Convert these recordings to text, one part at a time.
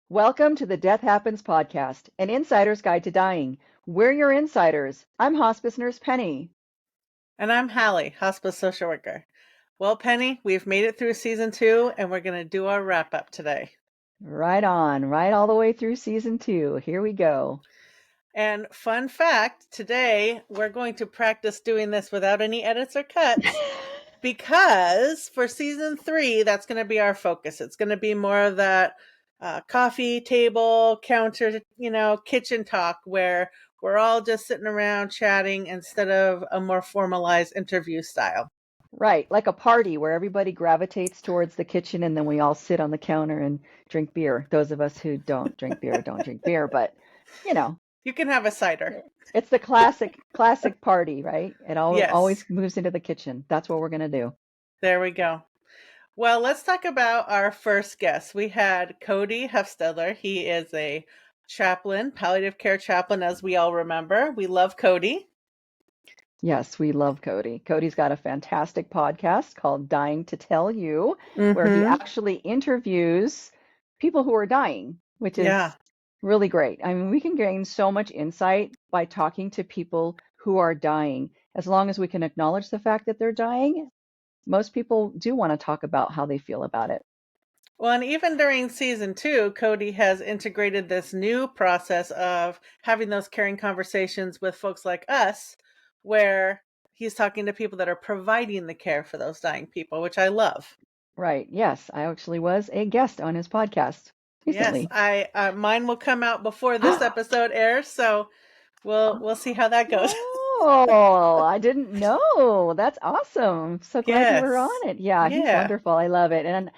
Welcome to the Death Happens podcast, an insider's guide to dying. We're your insiders. I'm hospice nurse Penny. And I'm Halley, hospice social worker. Well, Penny, we've made it through season 2, and we're going to do our wrap up today. Right on, right all the way through season 2. Here we go. And fun fact, today we're going to practice doing this without any edits or cuts because for season 3, that's going to be our focus. It's going to be more of that coffee table, counter, kitchen talk where we're all just sitting around chatting instead of a more formalized interview style. Right, like a party where everybody gravitates towards the kitchen and then we all sit on the counter and drink beer. Those of us who don't drink beer don't drink beer, but You can have a cider. it's the classic party, right? It Yes. always moves into the kitchen. That's what we're going to do. There we go. Well, let's talk about our first guest. We had Cody Hefstedler. He is a chaplain, palliative care chaplain, as we all remember. We love Cody. Yes, we love Cody. Cody's got a fantastic podcast called Dying to Tell You, where he actually interviews people who are dying, which is really great. I mean, we can gain so much insight by talking to people who are dying. As long as we can acknowledge the fact that they're dying, most people do want to talk about how they feel about it. Well, and even during season 2, Cody has integrated this new process of having those caring conversations with folks like us, where he's talking to people that are providing the care for those dying people, which I love. Right. Yes, I actually was a guest on his podcast recently. Yes, mine will come out before this episode airs, so we'll see how that goes. Oh, I didn't know. That's awesome. So glad you were Yes. on it. Yeah, he's Yeah. wonderful. I love it. And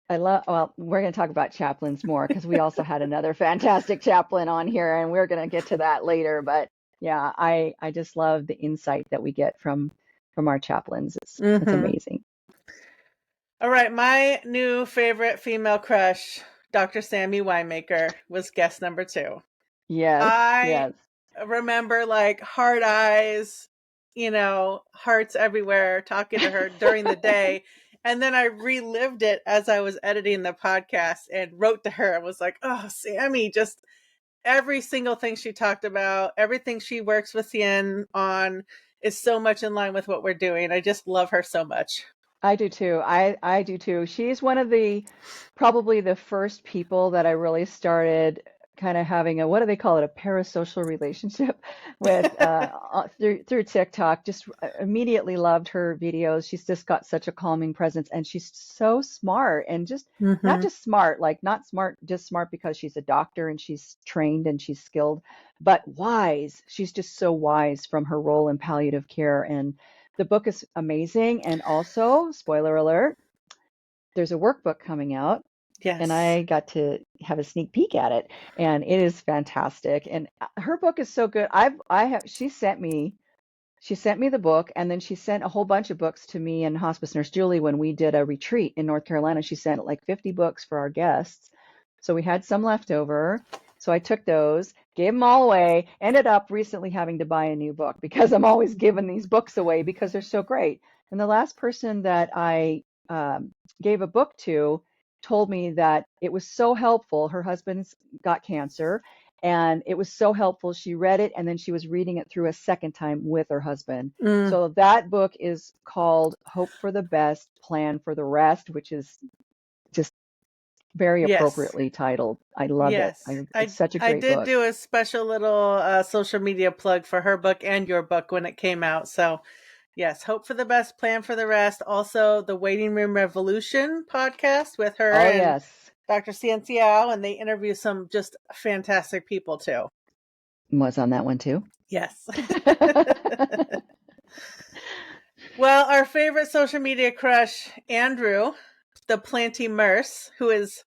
well, we're going to talk about chaplains more because we also had another fantastic chaplain on here and we're going to get to that later. But yeah, I just love the insight that we get from our chaplains. It's amazing. All right, my new favorite female crush, Dr. Sammy Winemaker, was guest number 2. Yes. I remember like hard eyes, hearts everywhere, talking to her during the day. And then I relived it as I was editing the podcast and wrote to her. I was like, oh, Sammy, just every single thing she talked about, everything she works with Cien on is so much in line with what we're doing. I just love her so much. I do too. I do too. She's one of probably the first people that I really started kind of having what do they call it? A parasocial relationship with through TikTok. Just immediately loved her videos. She's just got such a calming presence and she's so smart and just not just smart, like not smart, just smart because she's a doctor and she's trained and she's skilled, but wise. She's just so wise from her role in palliative care. And the book is amazing. And also, spoiler alert, there's a workbook coming out. Yes. And I got to have a sneak peek at it. And it is fantastic. And her book is so good. She sent me the book, and then she sent a whole bunch of books to me and hospice nurse Julie when we did a retreat in North Carolina. She sent like 50 books for our guests. So we had some left over. So I took those, gave them all away, ended up recently having to buy a new book because I'm always giving these books away because they're so great. And the last person that I gave a book to told me that it was so helpful. Her husband's got cancer and it was so helpful. She read it and then she was reading it through a second time with her husband. So that book is called Hope for the Best, Plan for the Rest, which is just very appropriately titled. I love it. It's such a great book. I did do a special little social media plug for her book and your book when it came out. So yes, Hope for the Best, Plan for the Rest. Also the Waiting Room Revolution podcast with her and Dr. Cien Xiao, and they interview some just fantastic people too. Was on that one too? Yes. Well, our favorite social media crush, Andrew, the Planty Merce, who is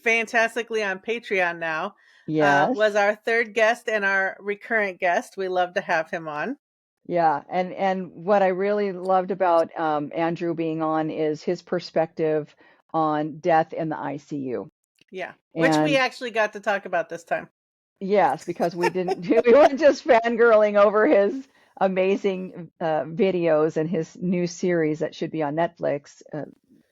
fantastically on Patreon now, was our third guest and our recurrent guest. We love to have him on. Yeah, and what I really loved about Andrew being on is his perspective on death in the ICU. Yeah, which we actually got to talk about this time. Yes, because we weren't just fangirling over his amazing videos and his new series that should be on Netflix,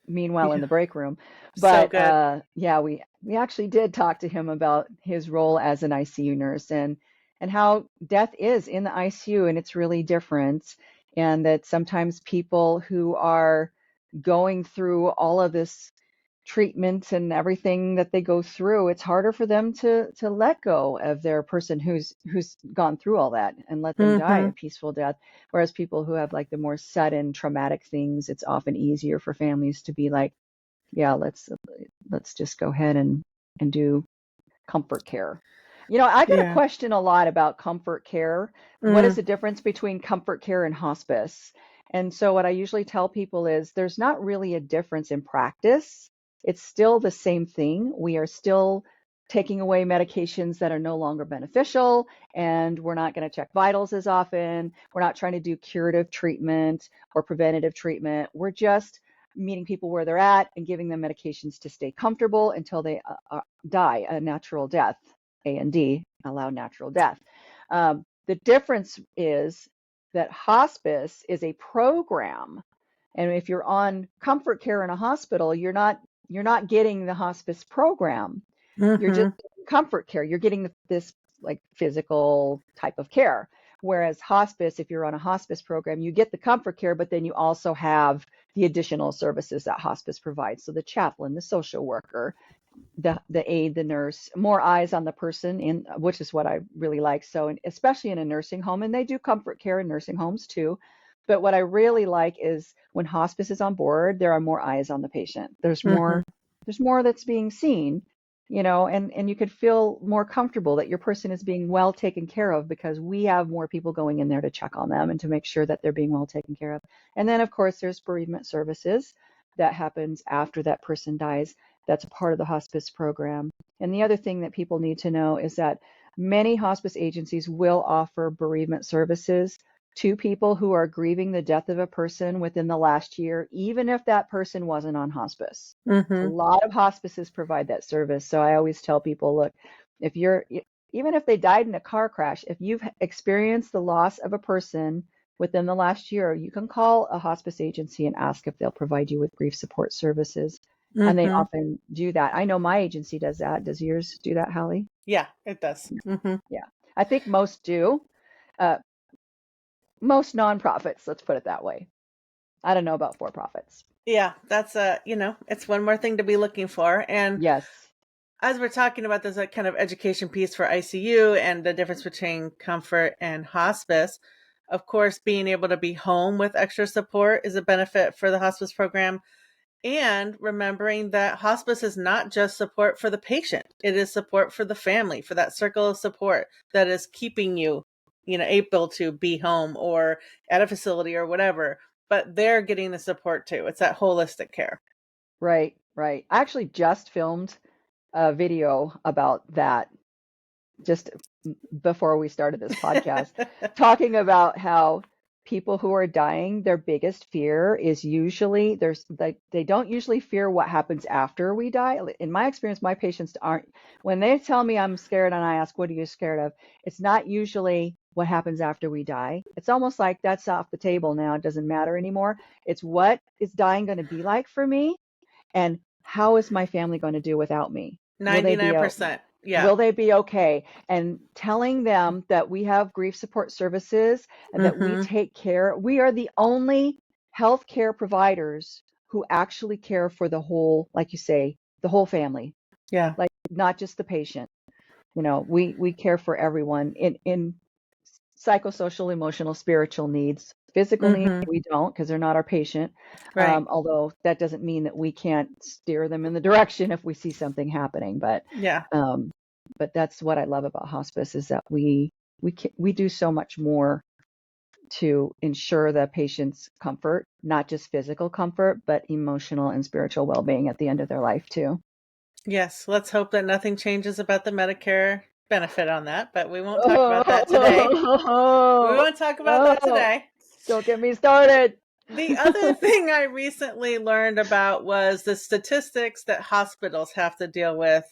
meanwhile in Yeah. the break room. So But good. yeah, we actually did talk to him about his role as an ICU nurse and how death is in the ICU, and it's really different, and that sometimes people who are going through all of this treatment and everything that they go through, it's harder for them to let go of their person who's gone through all that and let them die Mm-hmm. a peaceful death. Whereas people who have like the more sudden traumatic things, it's often easier for families to be like, yeah, let's just go ahead and do comfort care. You know, I get a Yeah. question a lot about comfort care. What is Mm. the difference between comfort care and hospice? And so what I usually tell people is there's not really a difference in practice. It's still the same thing. We are still taking away medications that are no longer beneficial, and we're not going to check vitals as often. We're not trying to do curative treatment or preventative treatment. We're just meeting people where they're at and giving them medications to stay comfortable until they die a natural death. A and D, allow natural death. The difference is that hospice is a program, and if you're on comfort care in a hospital, you're not getting the hospice program. You're just Mm-hmm. getting comfort care. You're getting this like physical type of care. Whereas hospice, if you're on a hospice program, you get the comfort care, but then you also have the additional services that hospice provides. So the chaplain, the social worker, the aide, the nurse, more eyes on the person, in which is what I really like. So, especially in a nursing home, and they do comfort care in nursing homes too. But what I really like is when hospice is on board, there are more eyes on the patient. Mm-hmm. There's more that's being seen, and you could feel more comfortable that your person is being well taken care of because we have more people going in there to check on them and to make sure that they're being well taken care of. And then, of course, there's bereavement services that happens after that person dies. That's a part of the hospice program. And the other thing that people need to know is that many hospice agencies will offer bereavement services to people who are grieving the death of a person within the last year, even if that person wasn't on hospice. A Mm-hmm. lot of hospices provide that service. So I always tell people, look, if you're, even if they died in a car crash, if you've experienced the loss of a person within the last year, you can call a hospice agency and ask if they'll provide you with grief support services. And they Mm-hmm. often do that. I know my agency does that. Does yours do that, Halley? Yeah, it does. Mm-hmm. Yeah. I think most do. Uh, most nonprofits, let's put it that way. I don't know about for profits. Yeah, that's it's one more thing to be looking for. And Yes. as we're talking about this kind of education piece for ICU and the difference between comfort and hospice, of course, being able to be home with extra support is a benefit for the hospice program. And remembering that hospice is not just support for the patient, it is support for the family, for that circle of support that is keeping you, able to be home or at a facility or whatever. But they're getting the support too. It's that holistic care. Right, right. I actually just filmed a video about that just before we started this podcast, talking about how people who are dying, their biggest fear is usually there's like they don't usually fear what happens after we die. In my experience, my patients aren't when they tell me I'm scared and I ask, what are you scared of? It's not usually what happens after we die. It's almost like that's off the table now. It doesn't matter anymore. It's what is dying going to be like for me and how is my family going to do without me? Will they be 99%. Yeah. will they be okay? And telling them that we have grief support services and that we Mm-hmm. take care. We are the only healthcare providers who actually care for the whole, like you say, the whole family, Yeah. like not just the patient. We care for everyone in psychosocial, emotional, spiritual needs. Physical needs, Mm-hmm. we don't because they're not our patient. Right. Although that doesn't mean that we can't steer them in the direction if we see something happening. Yeah. Um, but that's what I love about hospice is that we do so much more to ensure the patient's comfort, not just physical comfort, but emotional and spiritual well-being at the end of their life too. Yes. Let's hope that nothing changes about the Medicare benefit on that, but we won't talk about that today. We Oh, won't talk about that no, today. don't get me started. The other thing I recently learned about was the statistics that hospitals have to deal with.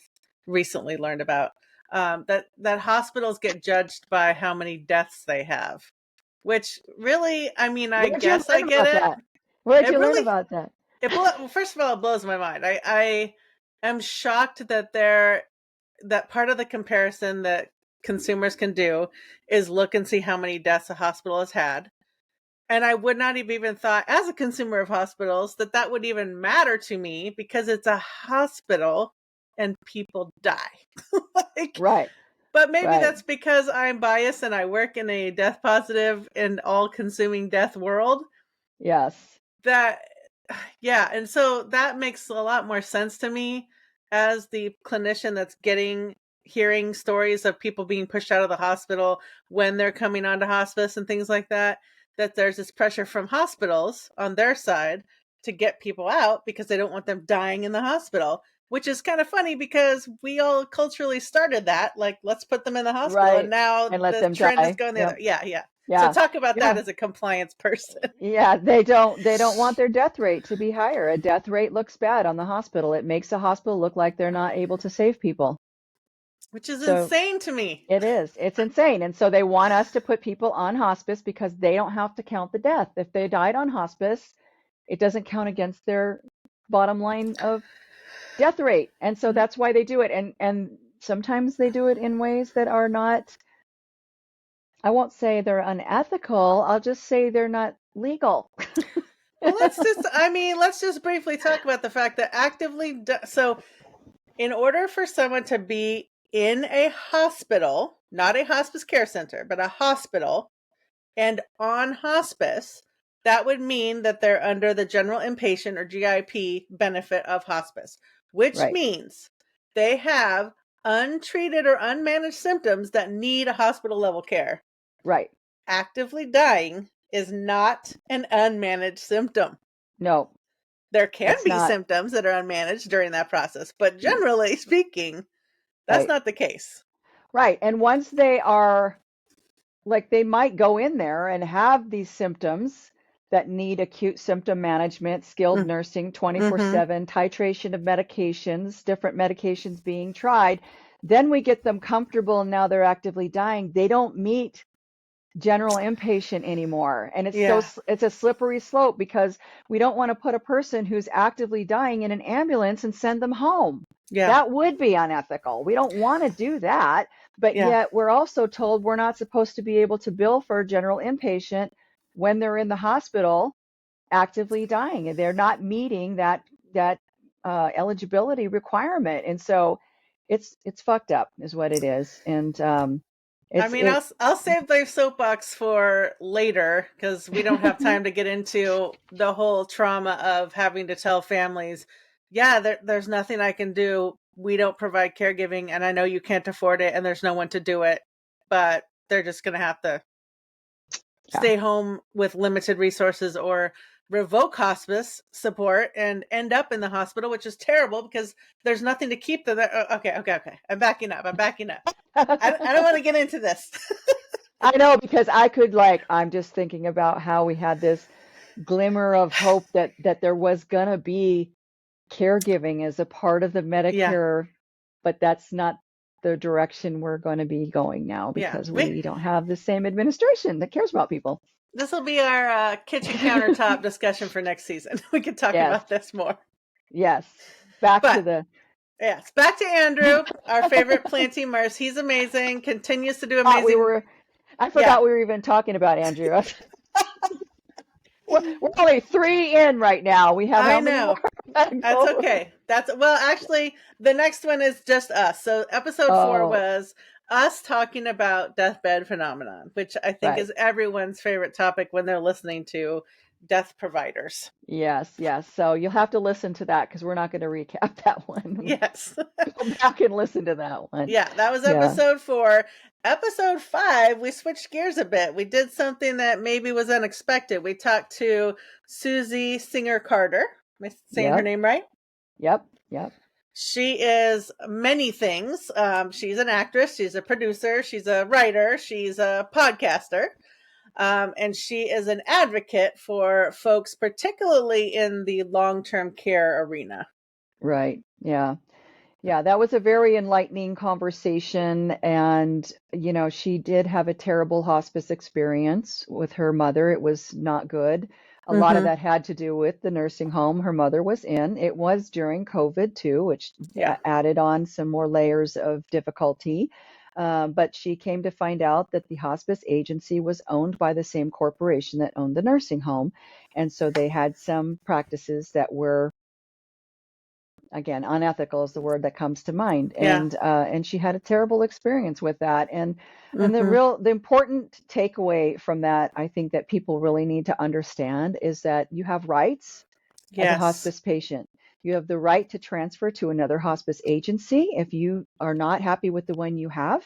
Recently learned about that hospitals get judged by how many deaths they have, which really, I mean, I Where'd you guess I learn get about it. that? Where'd It you learn really, about that? First of all, it blows my mind. I am shocked that that part of the comparison that consumers can do is look and see how many deaths a hospital has had. And I would not have even thought, as a consumer of hospitals, that that would even matter to me, because it's a hospital and people die. Like, Right. but maybe Right. that's because I'm biased and I work in a death positive and all consuming death world. Yes. That, yeah. And so that makes a lot more sense to me as the clinician that's hearing stories of people being pushed out of the hospital when they're coming onto hospice and things like that, that there's this pressure from hospitals on their side to get people out because they don't want them dying in the hospital, which is kind of funny because we all culturally started that. Like, let's put them in the hospital. And Right. now And let the them trend is die. going the other. Yep. Yeah. Yeah. So Yeah. talk about that Yeah. as a compliance person, Yeah. They don't want their death rate to be higher. A death rate looks bad on the hospital. It makes a hospital look like they're not able to save people. which is So insane to me. it is. It's insane. And so they want us to put people on hospice because they don't have to count the death. If they died on hospice, it doesn't count against their bottom line of death rate. And so that's why they do it. And sometimes they do it in ways that are not, I won't say they're unethical. I'll just say they're not legal. Well, let's just briefly talk about the fact that so in order for someone to be in a hospital, not a hospice care center, but a hospital and on hospice, that would mean that they're under the general inpatient or GIP benefit of hospice, which Right. means they have untreated or unmanaged symptoms that need a hospital level care. Right. Actively dying is not an unmanaged symptom. No, There can it's be not. symptoms that are unmanaged during that process, but generally speaking, that's Right. not the case. Right. And once they are, like, they might go in there and have these symptoms that need acute symptom management, skilled nursing, Mm-hmm. 24/7, titration of medications, different medications being tried. Then we get them comfortable and now they're actively dying. They don't meet general inpatient anymore. And Yeah. it's a slippery slope because we don't want to put a person who's actively dying in an ambulance and send them home. Yeah. That would be unethical. We don't want to do that, but Yeah. yet we're also told we're not supposed to be able to bill for general inpatient when they're in the hospital actively dying and they're not meeting that eligibility requirement. And so it's fucked up is what it is. And I it's mean, it I'll save the soapbox for later because we don't have time to get into the whole trauma of having to tell families, yeah, there's nothing I can do. We don't provide caregiving, and I know you can't afford it, and there's no one to do it, but they're just going to have to yeah. stay home with limited resources or revoke hospice support and end up in the hospital, which is terrible because there's nothing to keep them there. Okay. I'm backing up. I don't want to get into this. I know because I'm just thinking about how we had this glimmer of hope that there was gonna be caregiving as a part of the Yeah. Medicare, but that's not the direction we're going to be going now Yeah. because we don't have the same administration that cares about people. This will be our kitchen countertop discussion for next season. We can talk Yes, about this more. yes. Back to But the yes, back to Andrew, our favorite planty Mars. He's amazing, continues to do thought we amazing. were. I Yeah, forgot we were even talking about Andrew. We're only 3 in right now. We have I how many more? know. Gotta That's go. okay. Actually, the next one is just us. So episode 4 Oh, was us talking about deathbed phenomenon, which I think right. is everyone's favorite topic when they're listening to death providers. Yes, yes. So you'll have to listen to that because we're not going to recap that one. Yes. Go back and listen to that one. Yeah, that was Yeah. episode 4. Episode 5, we switched gears a bit. We did something that maybe was unexpected. We talked to Susie Singer Carter. Am I saying her Yep. name right? Yep. Yep. She is many things. She's an actress, she's a producer, she's a writer, she's a podcaster, and she is an advocate for folks, particularly in the long-term care arena. Right. Yeah. Yeah, that was a very enlightening conversation. And, she did have a terrible hospice experience with her mother. It was not good. A lot of Mm-hmm. that had to do with the nursing home her mother was in. It was during COVID too, which Yeah. added on some more layers of difficulty. But she came to find out that the hospice agency was owned by the same corporation that owned the nursing home. And so they had some practices that were, again, unethical is the word that comes to mind. Yeah. And she had a terrible experience with that. And Mm-hmm. the important takeaway from that, I think that people really need to understand is that you have rights as a Yes. hospice patient. You have the right to transfer to another hospice agency if you are not happy with the one you have.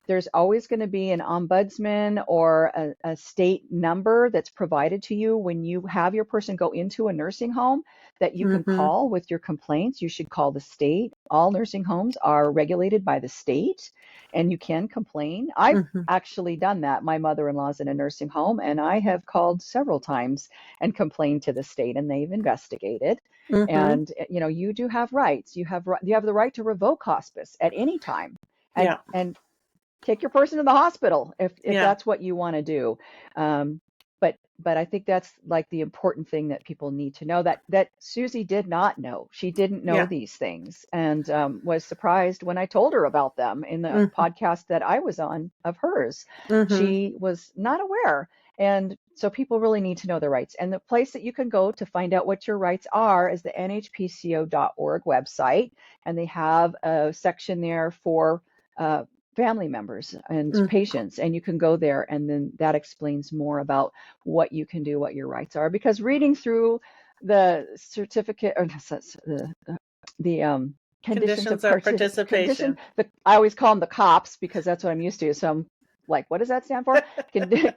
There's always going to be an ombudsman or a state number that's provided to you when you have your person go into a nursing home that you can Mm-hmm. call with your complaints. You should call the state. All nursing homes are regulated by the state and you can complain. I've Mm-hmm. actually done that. My mother-in-law's in a nursing home and I have called several times and complained to the state and they've investigated. Mm-hmm. And you do have rights. You have the right to revoke hospice at any time. And Yeah. and take your person to the hospital if Yeah. that's what you want to do. Um, but I think that's like the important thing that people need to know that Susie did not know. She didn't know Yeah. these things and was surprised when I told her about them in the Mm-hmm. podcast that I was on of hers. Mm-hmm. She was not aware. And so people really need to know their rights. And the place that you can go to find out what your rights are is the nhpco.org website. And they have a section there for family members and Mm-hmm. patients, and you can go there and then that explains more about what you can do, what your rights are, because reading through the certificate or the conditions Conditions of of participation. I always call them the cops because that's what I'm used to, so I'm like, what does that stand for?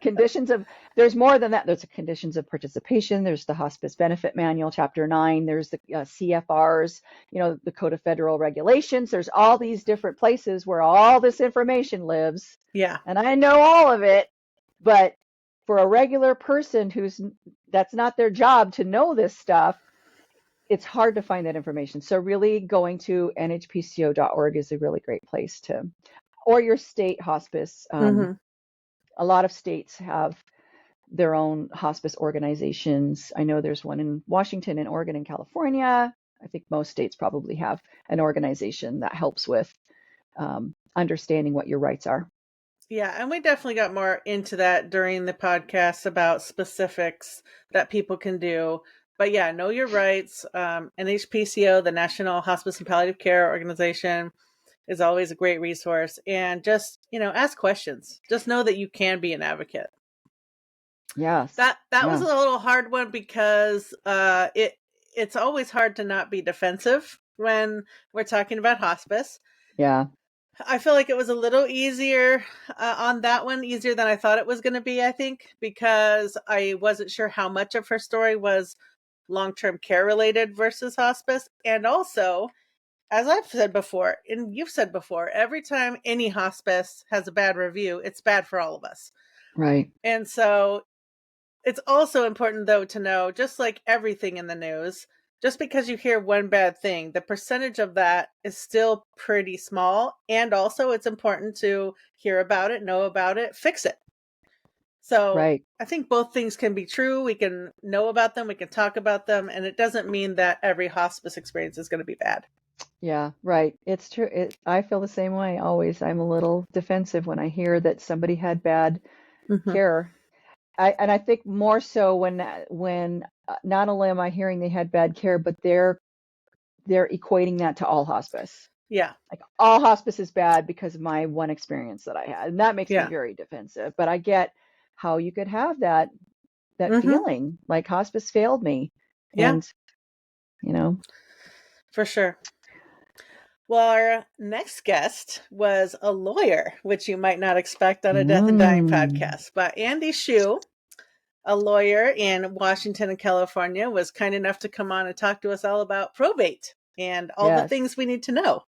Conditions of, there's more than that. There's the conditions of participation. There's the hospice benefit manual, chapter 9. There's the CFRs, the Code of Federal Regulations. There's all these different places where all this information lives. Yeah. And I know all of it, but for a regular person that's not their job to know this stuff, it's hard to find that information. So really going to nhpco.org is a really great place or your state hospice. Mm-hmm. A lot of states have their own hospice organizations. I know there's one in Washington and Oregon and California. I think most states probably have an organization that helps with understanding what your rights are. Yeah, and we definitely got more into that during the podcast about specifics that people can do. But yeah, know your rights. NHPCO, the National Hospice and Palliative Care Organization, is always a great resource. And just, ask questions. Just know that you can be an advocate. Yes. That was Yeah. a little hard one because it's always hard to not be defensive when we're talking about hospice. Yeah. I feel like it was a little easier on that one, easier than I thought it was going to be, I think, because I wasn't sure how much of her story was long-term care related versus hospice. And also, as I've said before, and you've said before, every time any hospice has a bad review, it's bad for all of us. Right. And so it's also important, though, to know, just like everything in the news, just because you hear one bad thing, the percentage of that is still pretty small. And also it's important to hear about it, know about it, fix it. So Right. I think both things can be true. We can know about them, we can talk about them, and it doesn't mean that every hospice experience is going to be bad. Yeah, right. It's true. I feel the same way always. I'm a little defensive when I hear that somebody had bad Mm-hmm. care. I think more so when not only am I hearing they had bad care, but they're equating that to all hospice. Yeah. Like all hospice is bad because of my one experience that I had, and that makes me Yeah. very defensive. But I get how you could have that Mm-hmm. feeling like hospice failed me, Yeah, and you know, for sure. Well, our next guest was a lawyer, which you might not expect on a death and dying mm, podcast. But Andy Shue, a lawyer in Washington and California, was kind enough to come on and talk to us all about probate and all the yes, things we need to know.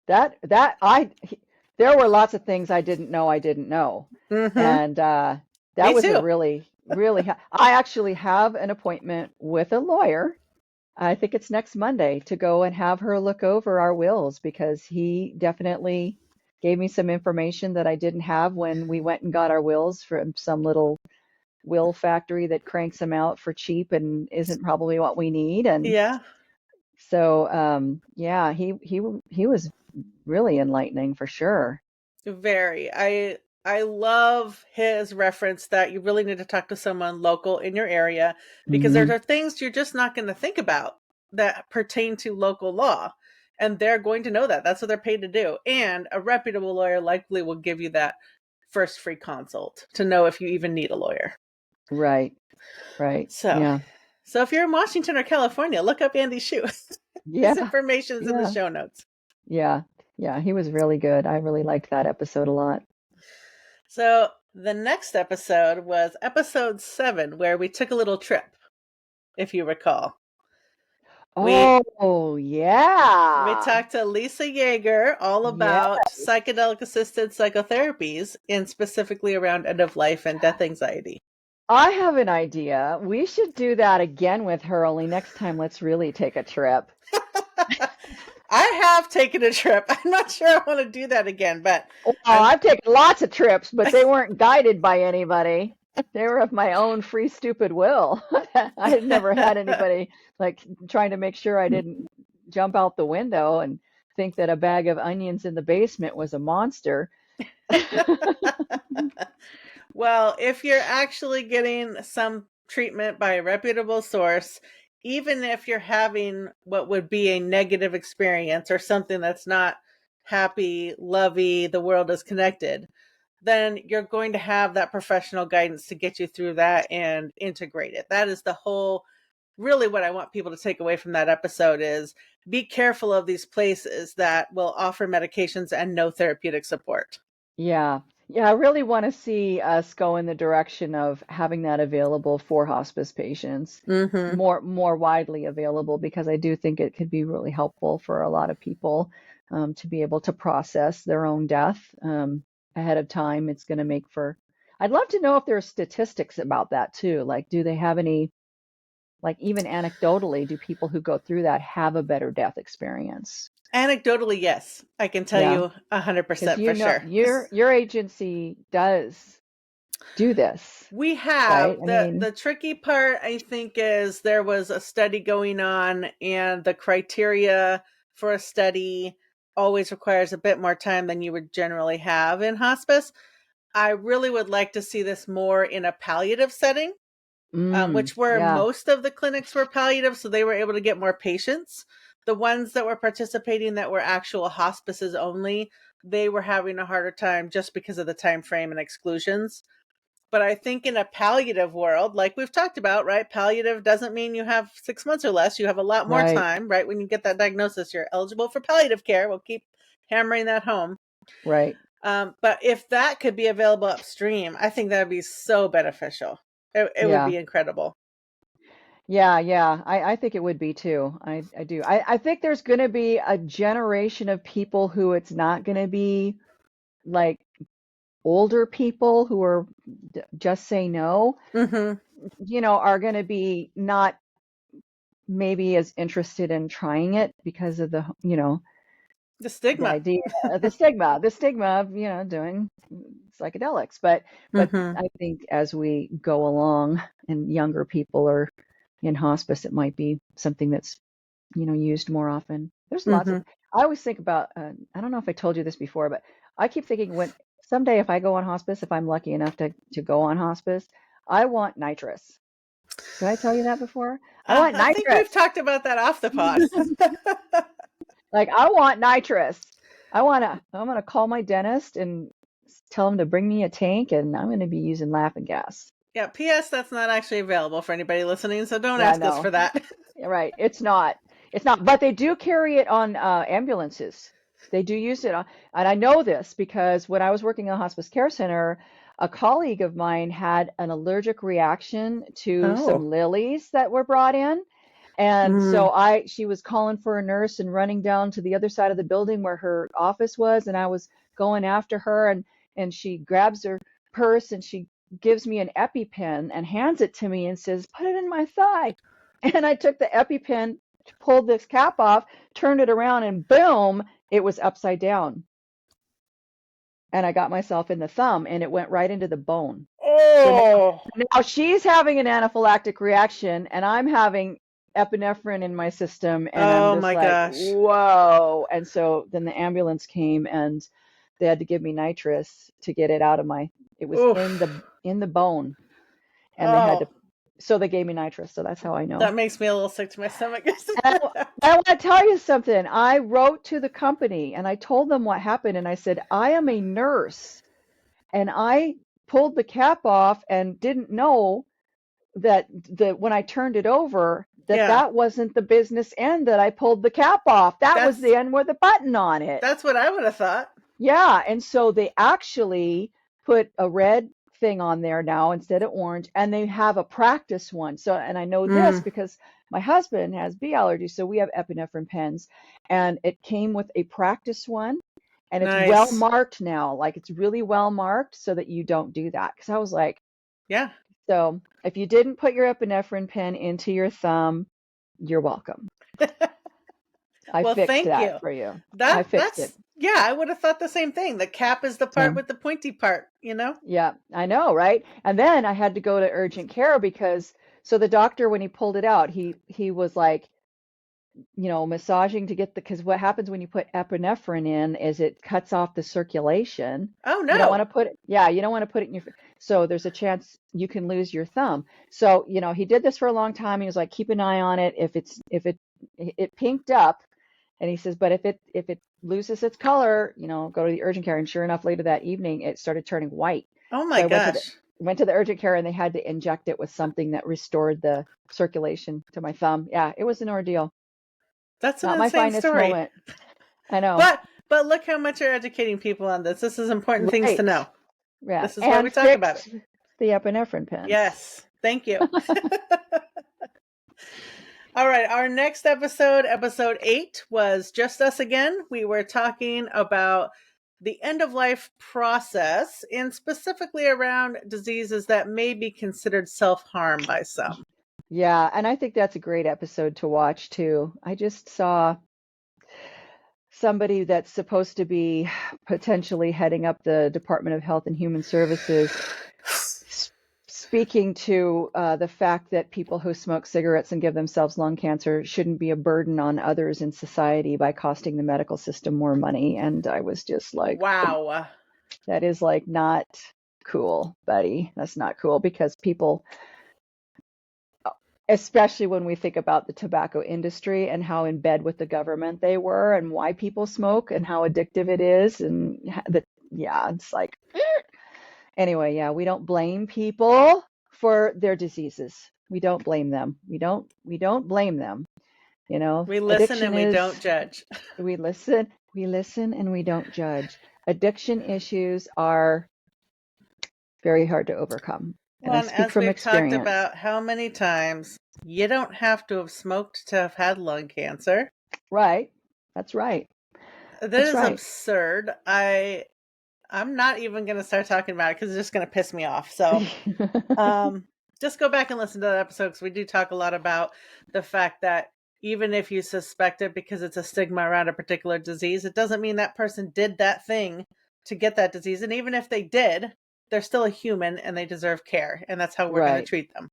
there were lots of things I didn't know, Mm-hmm. and that Me was a too. really I actually have an appointment with a lawyer. I think it's next Monday to go and have her look over our wills because he definitely gave me some information that I didn't have when we went and got our wills from some little will factory that cranks them out for cheap and isn't probably what we need. And Yeah. so, yeah, he was really enlightening for sure. Very. I love his reference that you really need to talk to someone local in your area, because there Hmm. are things you're just not going to think about that pertain to local law. And they're going to know that. That's what they're paid to do. And a reputable lawyer likely will give you that first free consult to know if you even need a lawyer. Right, right. So, Yeah, so if you're in Washington or California, look up Andy Shu. His yeah, information is in the yeah, show notes. yeah, yeah. He was really good. I really liked that episode a lot. So the next episode was episode 7, where we took a little trip, if you recall. We Oh, we yeah. talked to Lisa Yeager all Yeah. about psychedelic-assisted psychotherapies, and specifically around end-of-life and death anxiety. I have an idea. We should do that again with her, only next time let's really take a trip. I have taken a trip. I'm not sure I want to do that again, but Well, I'm I've taken lots of trips, but they weren't guided by anybody. They were of my own free, stupid will. I had never had anybody like trying to make sure I didn't jump out the window and think that a bag of onions in the basement was a monster. well, if you're actually getting some treatment by a reputable source, even if you're having what would be a negative experience or something that's not happy, lovey, the world is connected, then you're going to have that professional guidance to get you through that and integrate it. That is the whole, really what I want people to take away from that episode is be careful of these places that will offer medications and no therapeutic support. Yeah. Yeah, I really want to see us go in the direction of having that available for hospice patients, Mm-hmm. more widely available, because I do think it could be really helpful for a lot of people to be able to process their own death ahead of time. It's going to make for, I'd love to know if there are statistics about that too. Like, do they have any, like even anecdotally, do people who go through that have a better death experience? Anecdotally, yes, I can tell Yeah, you because 100% you for know sure. your agency does do this, We right? have I the mean, tricky part, I think, is there was a study going on, and the criteria for a study always requires a bit more time than you would generally have in hospice. I really would like to see this more in a palliative setting, which where yeah, most of the clinics were palliative, so they were able to get more patients. The ones that were participating that were actual hospices only, they were having a harder time just because of the time frame and exclusions. But I think in a palliative world, like we've talked about, right? Palliative doesn't mean you have 6 months or less. You have a lot more right, time, right? When you get that diagnosis, you're eligible for palliative care. We'll keep hammering that home. right. But if that could be available upstream, I think that would be so beneficial. It would Yeah, be incredible. yeah, yeah. I think it would be too. I do. I think there's going to be a generation of people who it's not going to be like older people who are just say no, Mm-hmm. are going to be not maybe as interested in trying it because of The the stigma. idea, the stigma of, doing psychedelics. But Mm-hmm. I think as we go along and younger people are in hospice, it might be something that's, used more often. There's lots of, Mm-hmm. I always think about, I don't know if I told you this before, but I keep thinking when someday if I go on hospice, if I'm lucky enough to go on hospice, I want nitrous. Did I tell you that before? I want I think we've nitrous. talked about that off the pod. Like I want nitrous. I'm gonna call my dentist and tell him to bring me a tank, and I'm gonna be using laughing gas. Yeah, P.S. That's not actually available for anybody listening, so don't Yeah, ask us for no, that. right. It's not. It's not. But they do carry it on ambulances. They do use it on, and I know this because when I was working in a hospice care center, a colleague of mine had an allergic reaction to Oh. some lilies that were brought in. And Mm. so she was calling for a nurse and running down to the other side of the building where her office was, and I was going after her, and she grabs her purse and she gives me an EpiPen and hands it to me and says, "Put it in my thigh." And I took the EpiPen, pulled this cap off, turned it around, and boom, it was upside down. And I got myself in the thumb and it went right into the bone. So Oh, now she's having an anaphylactic reaction, and I'm having epinephrine in my system, and I'm oh just my like, gosh. whoa. And so then the ambulance came, and they had to give me nitrous to get it out of my. It was Oof. in the bone, and they had to. Oh, So they gave me nitrous. So that's how I know. that makes me a little sick to my stomach. And I want to tell you something. I wrote to the company and I told them what happened, and I said, I am a nurse, and I pulled the cap off and didn't know that when I turned it over, Yeah, that wasn't the business end that I pulled the cap off. That was that's the end with a button on it. that's what I would have thought. Yeah, and so they actually put a red thing on there now instead of orange, and they have a practice one. So, and I know this Mm, because my husband has bee allergy, so we have epinephrine pens, and it came with a practice one, and it's well nice. marked now, like it's really well marked so that you don't do that. Because I was like, Yeah. so if you didn't put your epinephrine pen into your thumb, you're welcome. I Well, fixed thank that you. for you. I That fixed it. that's yeah, I would have thought the same thing. The cap is the part So. with the pointy part, you know? Yeah, I know, right? And then I had to go to urgent care because so the doctor when he pulled it out, he was like, massaging to get the because what happens when you put epinephrine in is it cuts off the circulation. Oh You don't want no. to put it, yeah, you don't want to put it in your, so there's a chance you can lose your thumb. So, he did this for a long time. He was like, keep an eye on it. If it pinked up, and he says, but if it loses its color, go to the urgent care. And sure enough, later that evening, it started turning white. Oh So my I gosh. went to the urgent care, and they had to inject it with something that restored the circulation to my thumb. Yeah, it was an ordeal. That's an Not my insane finest story. moment. I know. But look how much you're educating people on this. This is important things to Right. know. Yeah. This is why we And talk about it. fixed the epinephrine pens. Yes. Thank you. All right, our next episode, episode 8, was just us again. We were talking about the end of life process and specifically around diseases that may be considered self-harm by some. Yeah, and I think that's a great episode to watch too. I just saw somebody that's supposed to be potentially heading up the Department of Health and Human Services speaking to the fact that people who smoke cigarettes and give themselves lung cancer shouldn't be a burden on others in society by costing the medical system more money. And I was just like, Wow. that is like not cool, buddy. That's not cool because people, especially when we think about the tobacco industry and how in bed with the government they were and why people smoke and how addictive it is. And yeah, it's like, anyway, yeah, we don't blame people for their diseases. We don't blame them. We don't blame them. We listen Addiction and we don't is, judge. we listen and we don't judge. Addiction issues are very hard to overcome. And I Well, and speak as from we've talked experience. about how many times, you don't have to have smoked to have had lung cancer. Right. That's right. That That's is right. absurd. I'm not even going to start talking about it because it's just going to piss me off. So, um, just go back and listen to that episode because we do talk a lot about the fact that even if you suspect it because it's a stigma around a particular disease, it doesn't mean that person did that thing to get that disease. And even if they did, they're still a human and they deserve care. And that's how we're going to Right. treat them.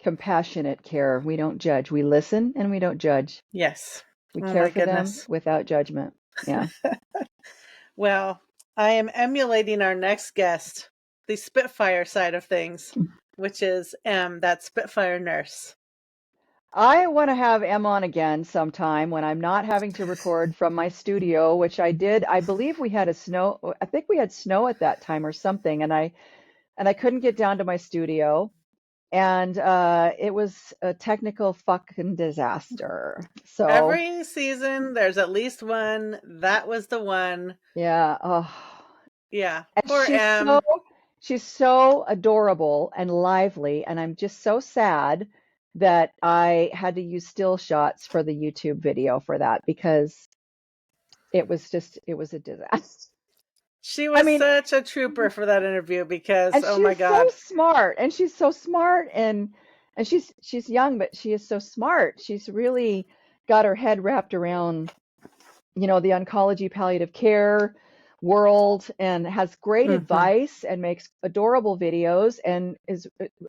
Compassionate care. We don't judge. We listen and we don't judge. Yes. We Oh care my for them goodness. without judgment. Yeah. Well, I am emulating our next guest, the Spitfire side of things, which is that Spitfire nurse. I want to have Em on again sometime when I'm not having to record from my studio, which I did. I believe we had I think we had snow at that time or something, and I couldn't get down to my studio, and it was a technical fucking disaster. So Every season, there's at least one. That was the one. yeah, oh, Yeah, and poor M. she's so adorable and lively, and I'm just so sad that I had to use still shots for the YouTube video for that because it was a disaster. She I was mean, such a trooper for that interview because, and oh my she's so God. smart, and she's so smart, and she's young, but she is so smart. She's really got her head wrapped around, the oncology palliative care, world and has great Mm-hmm. advice and makes adorable videos and is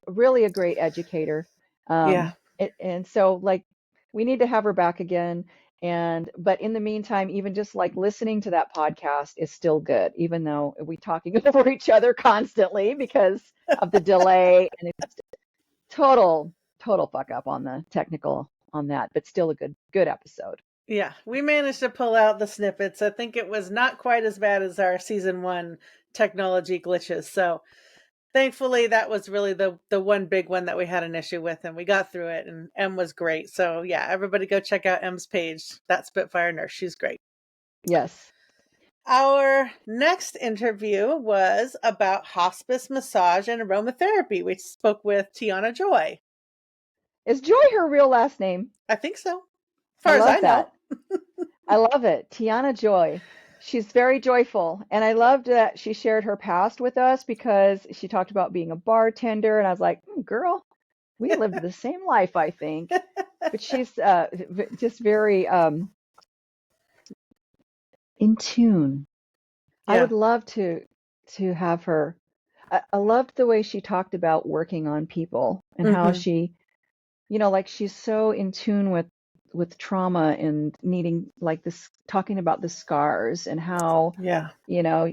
really a great educator. Yeah. And so like we need to have her back again. And but in the meantime, even just like listening to that podcast is still good, even though we talking over each other constantly because of the delay and it's total fuck up on the technical on that, but still a good episode. Yeah. We managed to pull out the snippets. I think it was not quite as bad as our season 1 technology glitches. So thankfully that was really the one big one that we had an issue with, and we got through it, and M was great. So yeah, everybody go check out M's page. That Spitfire nurse. She's great. Yes. Our next interview was about hospice, massage, and aromatherapy. We spoke with Tiana Joy. Is Joy her real last name? I think so, as I far as I love know. that. I love it. Tiana Joy. She's very joyful. And I loved that she shared her past with us because she talked about being a bartender. And I was like, girl, we lived the same life, I think. But she's just very in tune. I Yeah. would love to have her. I loved the way she talked about working on people and how Mm-hmm. she, like she's so in tune with trauma and needing like this, talking about the scars and how, Yeah. you know,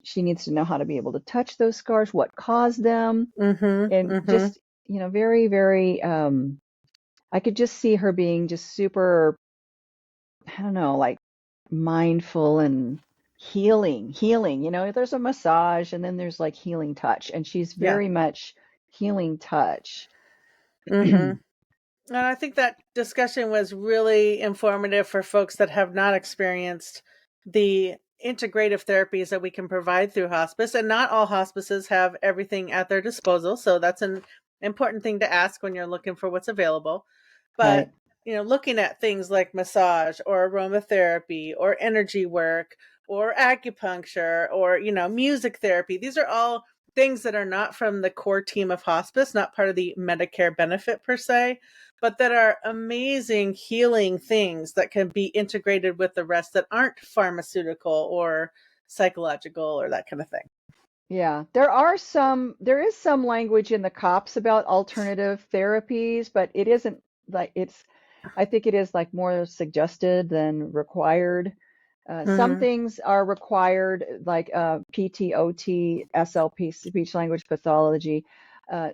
she needs to know how to be able to touch those scars, what caused them, Mm-hmm. and Mm-hmm. just, very, very, I could just see her being just super, I don't know, like mindful and healing, there's a massage and then there's like healing touch, and she's Yeah. very much healing touch. Mm-hmm. And I think that discussion was really informative for folks that have not experienced the integrative therapies that we can provide through hospice. And not all hospices have everything at their disposal. So that's an important thing to ask when you're looking for what's available. Right. But, looking at things like massage or aromatherapy or energy work or acupuncture or, music therapy, these are all things that are not from the core team of hospice, not part of the Medicare benefit per se, but that are amazing healing things that can be integrated with the rest that aren't pharmaceutical or psychological or that kind of thing. Yeah, there is some language in the COPS about alternative therapies, but it isn't like I think it is like more suggested than required. Some Mm-hmm. things are required, like PTOT, SLP, speech language pathology,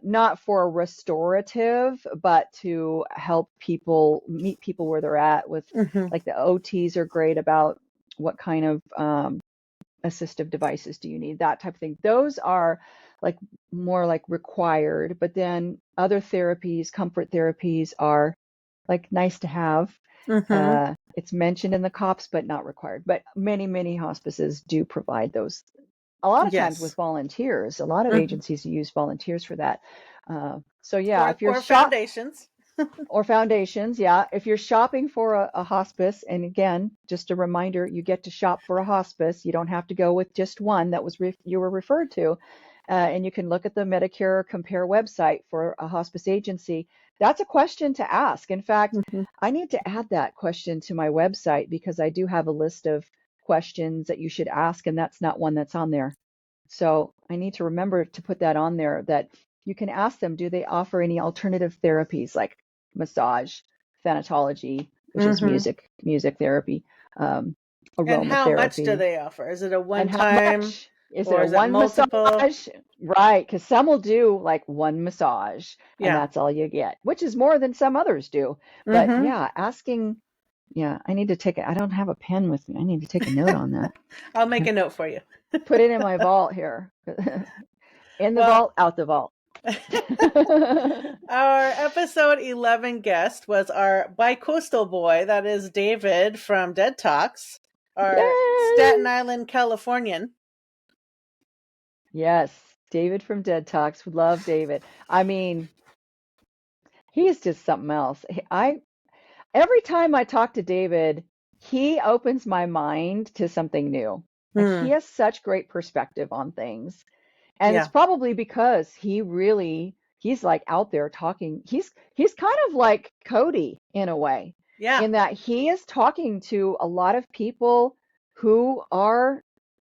not for restorative, but to help people meet people where they're at with, Mm-hmm. like the OTs are great about what kind of assistive devices do you need, that type of thing. Those are like more like required, but then other therapies, comfort therapies, are like nice to have. Mm-hmm. It's mentioned in the COPS, but not required. But many hospices do provide those. A lot of times with Yes. volunteers, a lot of Mm-hmm. agencies use volunteers for that. So yeah, Or if you're or shop foundations. or foundations, yeah, if you're shopping for a hospice, and again, just a reminder, you get to shop for a hospice. You don't have to go with just one that was you were referred to. And you can look at the Medicare Compare website for a hospice agency. That's a question to ask. In fact, Mm-hmm. I need to add that question to my website because I do have a list of questions that you should ask, and that's not one that's on there. So I need to remember to put that on there, that you can ask them, do they offer any alternative therapies like massage, thanatology, which is Mm-hmm. music therapy, um, And how much do aromatherapy, they offer? Is it a one and how time much? Is it or a is it one multiple? massage? Right, because some will do like one massage and Yeah. that's all you get, which is more than some others do. But Mm-hmm. yeah, asking, yeah, I need to take it. I don't have a pen with me. I need to take a note on that. I'll make a note for you. Put it in my vault here. In the Well, vault, out the vault. our episode 11 guest was our bi-coastal boy, that is David from Dead Talks, our Staten Yay! Island Californian. Yes, David from Dead Talks. Would love David. I mean, he's just something else. Every time I talk to David, he opens my mind to something new. Like he Hmm. has such great perspective on things. And it's Yeah. probably because he's like out there talking. He's kind of like Cody in a way, Yeah. in that he is talking to a lot of people who are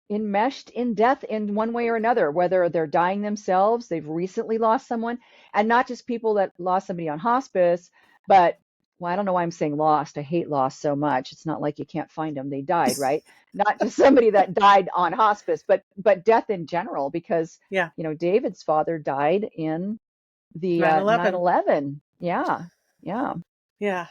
enmeshed in death in one way or another, whether they're dying themselves, they've recently lost someone, and not just people that lost somebody on hospice, but well, I don't know why I'm saying lost. I hate loss so much. It's not like you can't find them. They died, right? Not just somebody that died on hospice, but death in general, because Yeah. David's father died in the 9/11. 9/11. Yeah. Yeah. Yeah.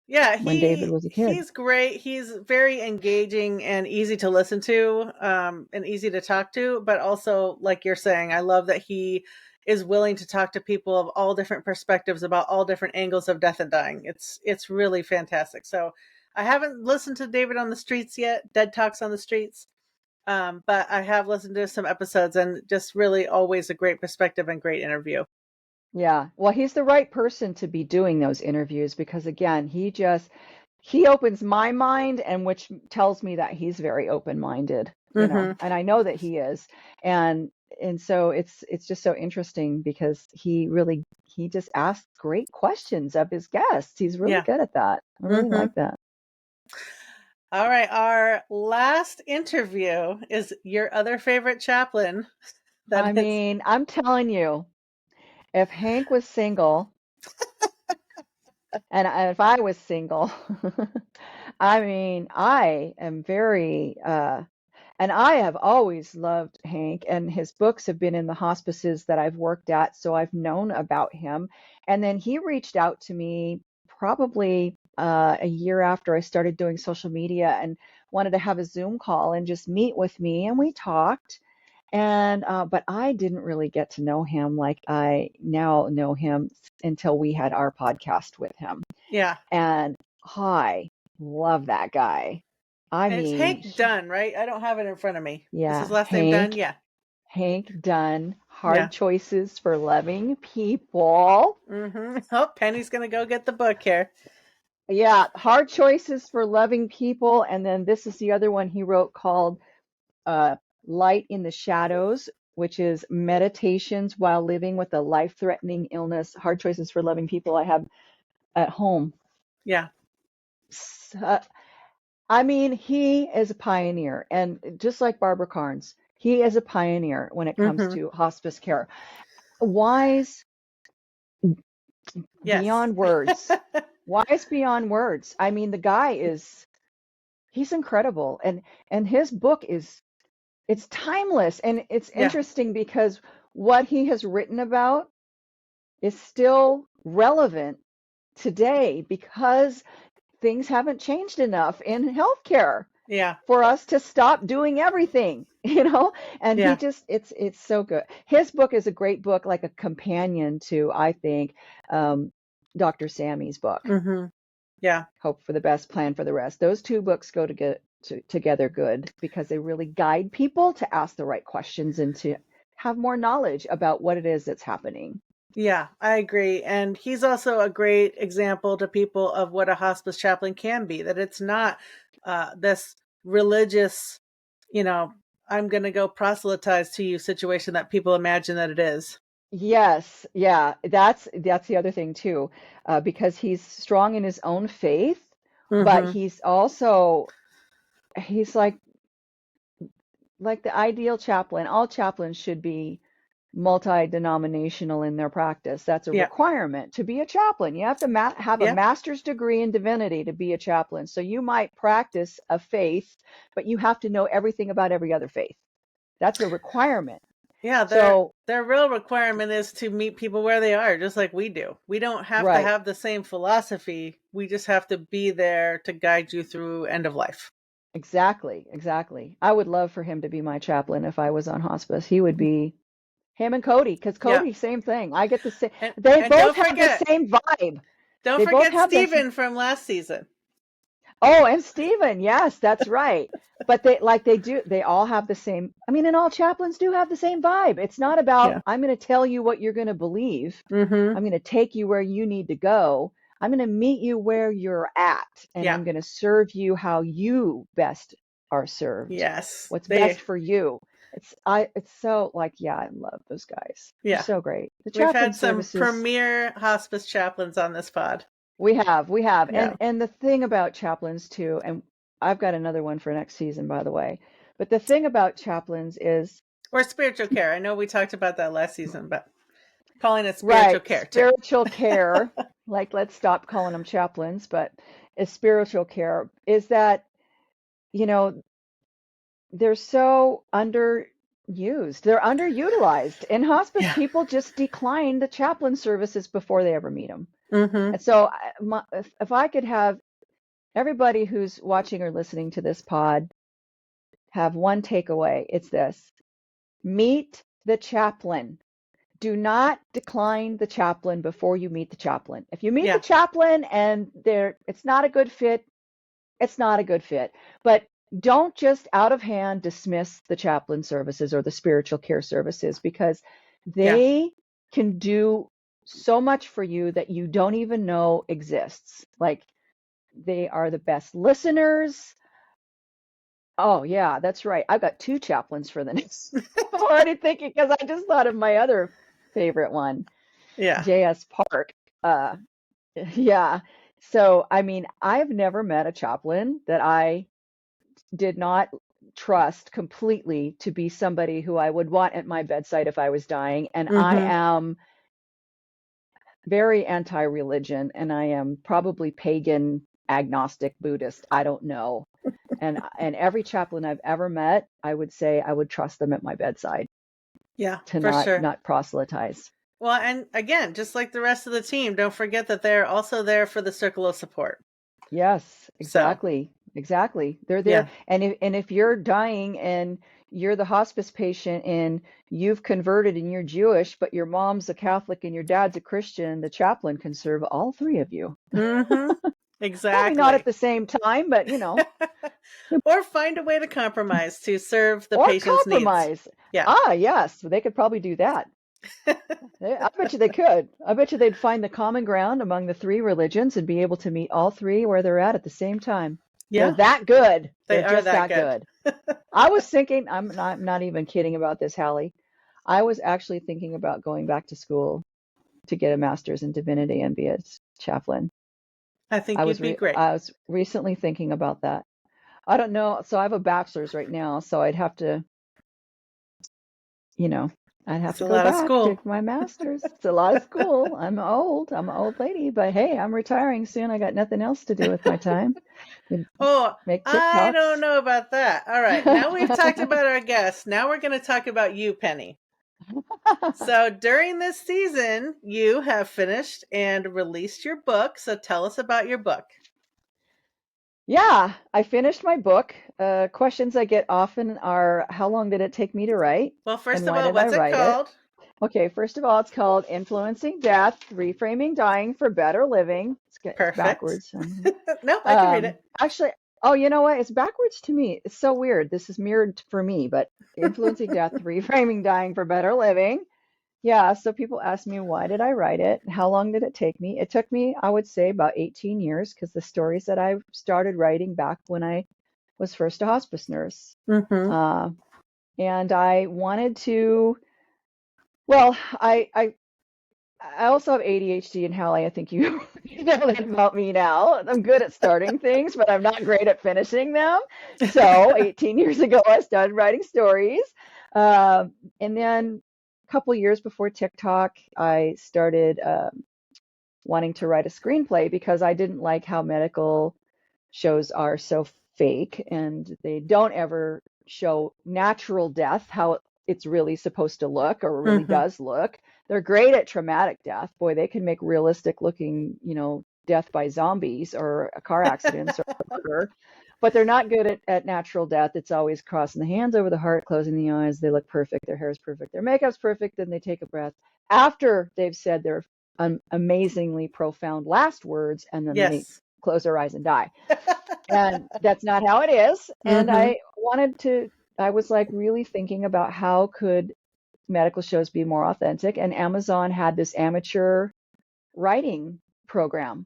Yeah, When David was a kid. he's great. He's very engaging and easy to listen to, and easy to talk to, but also, like you're saying, I love that he is willing to talk to people of all different perspectives about all different angles of death and dying. It's really fantastic. So I haven't listened to David on the Streets yet, Dead Talks on the Streets. But I have listened to some episodes, and just really always a great perspective and great interview. Yeah. Well, he's the right person to be doing those interviews because again, he opens my mind and which tells me that he's very open-minded, Hmm. and I know that he is. And so it's just so interesting because he just asks great questions of his guests. He's really Yeah. good at that. I really Hmm. like that. All right. Our last interview is your other favorite chaplain. I That is, mean, I'm telling you, if Hank was single and if I was single, I mean, I am very and I have always loved Hank, and his books have been in the hospices that I've worked at, so I've known about him. And then he reached out to me probably a year after I started doing social media and wanted to have a Zoom call and just meet with me, and we talked. And but I didn't really get to know him like I now know him until we had our podcast with him. yeah. And I love that guy. I And it's mean, Hank Dunn, right? I don't have it in front of me. Is his yeah, last name Dunn? Yeah. Hank Dunn, Yeah. Hard Choices for Loving People. Hmm. Oh, Penny's going to go get the book here. Yeah, Hard Choices for Loving People. And then this is the other one he wrote called uh, Light in the Shadows, which is meditations while living with a life-threatening illness. Hard Choices for Loving People I have at home. Yeah. S- I mean, he is a pioneer, and just like Barbara Carnes, he is a pioneer when it comes Hmm. to hospice care. Wise Yes. beyond words. Wise beyond words. I mean, the guy he's incredible, and his book it's timeless, and it's Yeah. interesting because what he has written about is still relevant today because things haven't changed enough in healthcare Yeah. for us to stop doing everything, and he Yeah. just it's so good. His book is a great book, like a companion to, I think, um, Dr. Sammy's book, Hmm. Yeah. Hope for the Best, Plan for the Rest. Those two books go together good because they really guide people to ask the right questions and to have more knowledge about what it is that's happening. Yeah, I agree. And he's also a great example to people of what a hospice chaplain can be, that it's not this religious, you know, I'm going to go proselytize to you situation that people imagine that it is. Yes, yeah, that's the other thing too, because he's strong in his own faith, but Hmm. he's like the ideal chaplain. All chaplains should be multi-denominational in their practice. That's a Yeah. requirement to be a chaplain. You have to have a Yeah. master's degree in divinity to be a chaplain. So you might practice a faith, but you have to know everything about every other faith. That's a requirement. Yeah, So, their real requirement is to meet people where they are, just like we do. We don't have to right. have the same philosophy. We just have to be there to guide you through end of life. Exactly, exactly. I would love for him to be my chaplain if I was on hospice. He would be him and Cody, because Yeah. Cody, same thing. I get the same. And They and both have the same vibe. don't They both forget have this. Steven from last season. Oh, and Steven, yes, that's right. But they all have the same. I mean, and all chaplains do have the same vibe. It's not about, Yeah. I'm going to tell you what you're going to believe. Hmm. I'm going to take you where you need to go. I'm going to meet you where you're at, and Yeah. I'm going to serve you how you best are served. Yes. What's best for you. It's so like, yeah, I love those guys. They're Yeah. so great. The We've chaplain had some services. premier hospice chaplains on this pod. We have. Yeah. And the thing about chaplains too, and I've got another one for next season, by the way, But the thing about chaplains is, Or spiritual care. I know we talked about that last season, but calling it spiritual right, care too. spiritual care, like let's stop calling them chaplains, but it's spiritual care, is that, you know, they're so underused. They're underutilized. In hospice, Yeah. people just decline the chaplain services before they ever meet them. Mm-hmm. And so if I could have everybody who's watching or listening to this pod have one takeaway, it's this: meet the chaplain. Do not decline the chaplain before you meet the chaplain. If you meet the Yeah. chaplain and it's not a good fit, it's not a good fit. But don't just out of hand dismiss the chaplain services or the spiritual care services, because Yeah. they can do so much for you that you don't even know exists. Like, they are the best listeners. Oh, yeah, that's right. I've got two chaplains for the next. I'm already thinking, because I just thought of my other favorite one, Yeah. J.S. Park. Uh, yeah. So, I mean, I've never met a chaplain that I did not trust completely to be somebody who I would want at my bedside if I was dying. And I Mm-hmm. am very anti-religion, and I am probably pagan, agnostic, Buddhist. I don't know. And every chaplain I've ever met, I would say I would trust them at my bedside Yeah, to for sure. not proselytize. Well, and again, just like the rest of the team, don't forget that they're also there for the circle of support. Yes, So, exactly. Exactly. They're yeah. there. And if you're dying and you're the hospice patient and you've converted and you're Jewish, but your mom's a Catholic and your dad's a Christian, the chaplain can serve all three of you. Mm-hmm. Probably not at Exactly. the same time, but Or find a way to compromise to serve the or patient's needs. compromise. Yeah. Ah, yes, they could probably do that. I bet you they could. I bet you they'd find the common ground among the three religions and be able to meet all three where they're at the same time. They're Yeah, that good. they They're are just that that good. good. I was thinking, I'm not even kidding about this, Halley. I was actually thinking about going back to school to get a master's in divinity and be a chaplain. I think you'd be great. I was recently thinking about that. I don't know. So I have a bachelor's right now, so I'd have to, you know, I'd have It's to a go lot of back to school. my master's. It's a lot of school. I'm old. I'm an old lady, but hey, I'm retiring soon. I got nothing else to do with my time. Oh, Make I don't TikToks. know about that. All right. Now we've talked about our guests. Now we're going to talk about you, Penny. So during this season, you have finished and released your book. So tell us about your book. Yeah, I finished my book. Questions I get often are, how long did it take me to write? Well, And first of why all, did I what's it write it? called? Okay, first of all, it's called Influencing Death, Reframing Dying for Better Living. It's Perfect. backwards. No, I can read it. Actually, oh, you know what? It's backwards to me. It's so weird. This is mirrored for me, but Influencing Death, Reframing Dying for Better Living. Yeah, so people ask me, why did I write it? How long did it take me? It took me, I would say, about 18 years, because the stories that I started writing back when I was first a hospice nurse. Mm-hmm. Uh, and I wanted to, well, I also have ADHD and Hallie. I think you you know that about me now. I'm good at starting things, but I'm not great at finishing them. So 18 years ago, I started writing stories. And then a couple years before TikTok, I started wanting to write a screenplay because I didn't like how medical shows are so fake and they don't ever show natural death, how it's really supposed to look or really Mm-hmm. does look. They're great at traumatic death. Boy, they can make realistic looking, death by zombies or car accidents or murder, but they're not good at natural death. It's always crossing the hands over the heart, closing the eyes. They look perfect. Their hair is perfect. Their makeup's perfect. Then they take a breath after they've said their amazingly profound last words, and then they Yes. close their eyes and die. And that's not how it is. And Mm-hmm. I was like really thinking about how could medical shows be more authentic. And Amazon had this amateur writing program.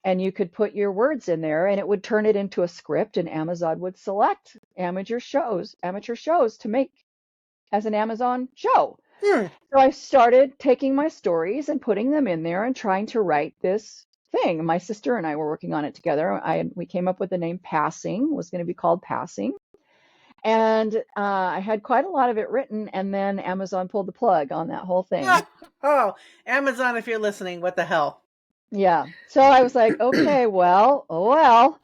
And you could put your words in there and it would turn it into a script, and Amazon would select amateur shows to make as an Amazon show. Hmm. So I started taking my stories and putting them in there and trying to write this thing. My sister and I were working on it together. We came up with the name Passing, was going to be called Passing. And I had quite a lot of it written, and then Amazon pulled the plug on that whole thing. Oh, Amazon, if you're listening, what the hell? Yeah. So I was like, okay, well, oh well.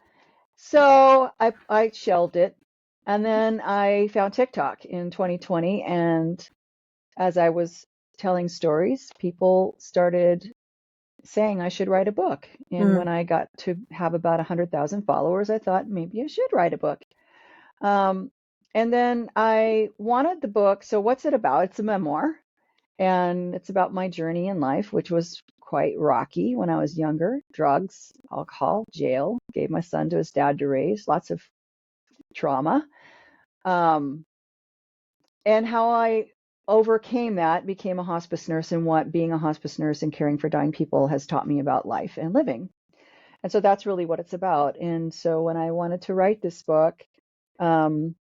So I shelved it. And then I found TikTok in 2020. And as I was telling stories, people started saying I should write a book. And Mm, when I got to have about 100,000 followers, I thought maybe I should write a book. Um, and then I wanted the book. So what's it about? It's a memoir, and it's about my journey in life, which was quite rocky when I was younger. Drugs, alcohol, jail, gave my son to his dad to raise, lots of trauma. Um, and how I overcame that, became a hospice nurse, and what being a hospice nurse and caring for dying people has taught me about life and living. And so that's really what it's about. And so when I wanted to write this book, um,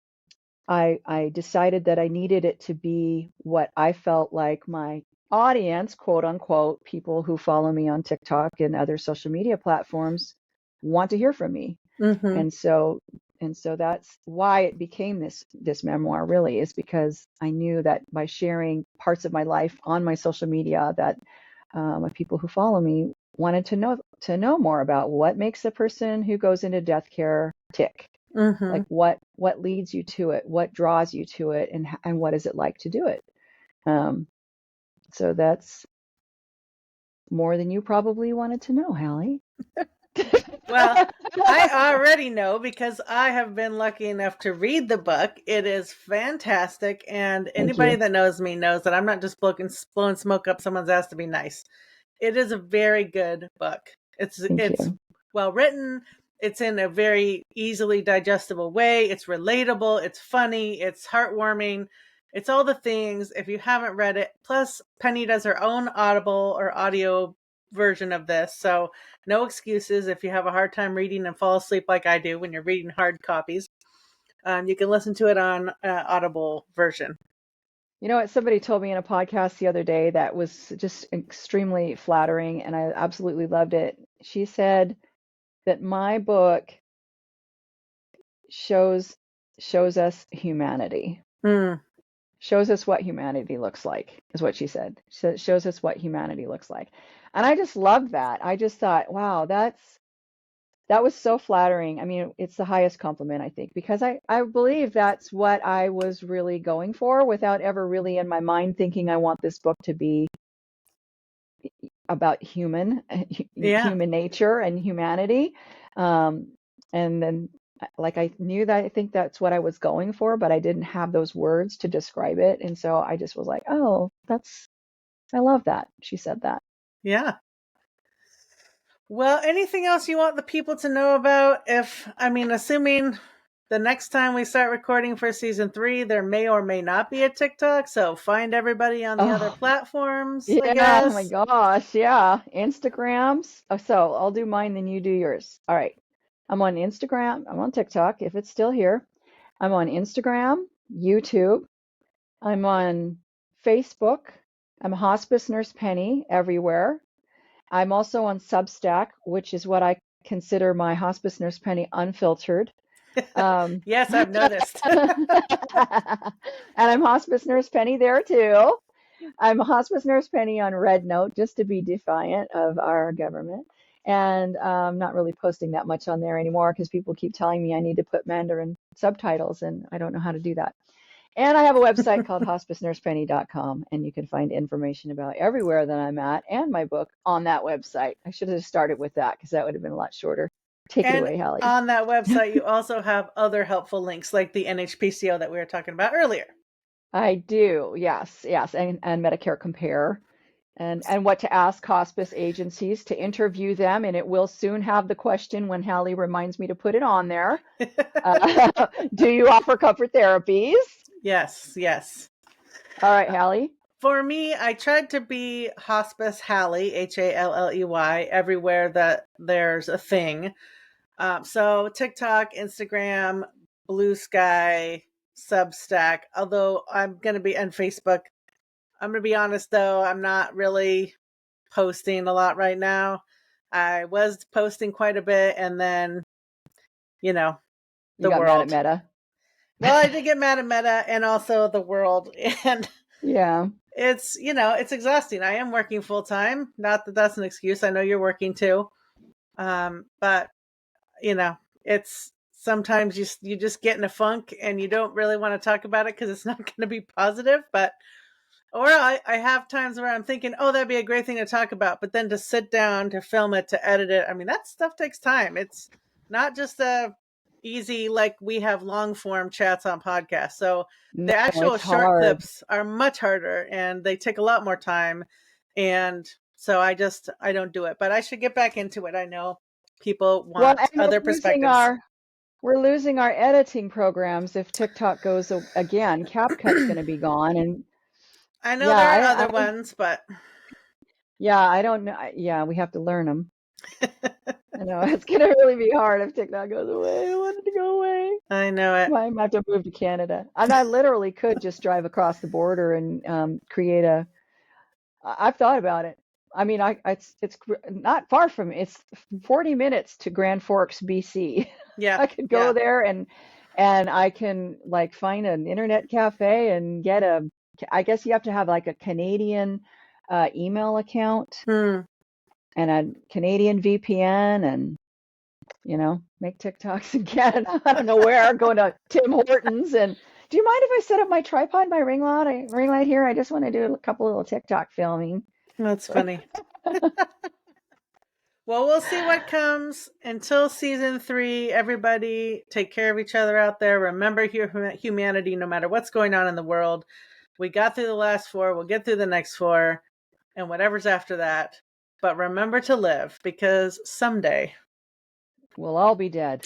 I decided that I needed it to be what I felt like my audience, quote unquote, people who follow me on TikTok and other social media platforms want to hear from me. mm-hmm, And so that's why it became this memoir, really, is because I knew that by sharing parts of my life on my social media, that people who follow me wanted to know more about what makes a person who goes into death care tick. mm-hmm. Like what leads you to it, what draws you to it, and what is it like to do it. Um, so that's more than you probably wanted to know, Hallie. Well, I already know because I have been lucky enough to read the book. It is fantastic, and Thank anybody you. that knows me knows that I'm not just blowing smoke up someone's ass to be nice. It is a very good book. Thank It's you. well written. It's in a very easily digestible way. It's relatable. It's funny. It's heartwarming. It's all the things. If you haven't read it, plus Penny does her own Audible or audio version of this, so no excuses if you have a hard time reading and fall asleep like I do when you're reading hard copies. You can listen to it on Audible version. You know what? Somebody told me in a podcast the other day that was just extremely flattering, and I absolutely loved it. She said that my book shows shows us humanity. Mm, Shows us what humanity looks like, is what she said. Shows us what humanity looks like. And I just loved that. I just thought, wow, that was so flattering. I mean, it's the highest compliment, I think, because I believe that's what I was really going for without ever really in my mind thinking I want this book to be about yeah, human nature and humanity. Um, and then like I knew that I think that's what I was going for, but I didn't have those words to describe it. And so I just was like, oh, I love that. She said that. yeah. Well, anything else you want the people to know about? Assuming the next time we start recording for season 3, there may or may not be a TikTok. So find everybody on the other Oh, platforms, I yeah. Oh my guess. gosh. Yeah. Instagrams. Oh, so I'll do mine, then you do yours. All right. I'm on Instagram. I'm on TikTok if it's still here. I'm on Instagram, YouTube. I'm on Facebook. I'm Hospice Nurse Penny everywhere. I'm also on Substack, which is what I consider my Hospice Nurse Penny unfiltered. Um, Yes, I've noticed. and I'm Hospice Nurse Penny there too. I'm a Hospice Nurse Penny on Red Note, just to be defiant of our government. And I'm not really posting that much on there anymore because people keep telling me I need to put Mandarin subtitles, and I don't know how to do that. And I have a website called hospicenursepenny.com, and you can find information about everywhere that I'm at and my book on that website. I should have started with that because that would have been a lot shorter. Take it And away, Hallie. on that website, you also have other helpful links like the NHPCO that we were talking about earlier. I do, yes, yes, and Medicare Compare, and what to ask hospice agencies to interview them, and it will soon have the question when Hallie reminds me to put it on there. Do you offer comfort therapies? Yes, yes. All right, Hallie. For me, I tried to be hospice Halley, Halley, everywhere that there's a thing. So TikTok, Instagram, Blue Sky, Substack. Although I'm going to be on Facebook. I'm going to be honest though, I'm not really posting a lot right now. I was posting quite a bit, and then, you know, You the got mad at world. Meta. Well, I did get mad at Meta and also the world. And Yeah. it's, it's exhausting. I am working full time. Not that that's an excuse. I know you're working too. But it's sometimes you just get in a funk and you don't really want to talk about it because it's not going to be positive. But or I have times where I'm thinking, oh, that'd be a great thing to talk about, but then to sit down to film it, to edit it, I mean, that stuff takes time. It's not just a easy, like we have long form chats on podcasts. So No, the actual it's short hard. clips are much harder and they take a lot more time. And so I don't do it, but I should get back into it. I know people Well, want and other perspectives. we're losing our editing programs if TikTok goes again. CapCut's going to be gone, and I know yeah, there are other ones, but yeah, I don't know. Yeah, we have to learn them. I know it's going to really be hard if TikTok goes away. I want it to go away. I know it. I might have to move to Canada. And I literally could just drive across the border and create a. I've thought about it. I mean, it's not far from it's 40 minutes to Grand Forks, BC. Yeah. I could go Yeah. there and I can like find an internet cafe and get I guess you have to have like a Canadian email account Hmm. and a Canadian VPN and make TikToks in Canada. I don't know where, going to Tim Hortons. And do you mind if I set up my tripod, my ring light here? I just want to do a couple little TikTok filming. That's funny. Well, we'll see what comes. Until season 3, everybody take care of each other out there. Remember humanity, no matter what's going on in the world. We got through the last 4. We'll get through the next 4 and whatever's after that. But remember to live, because someday We'll all be dead.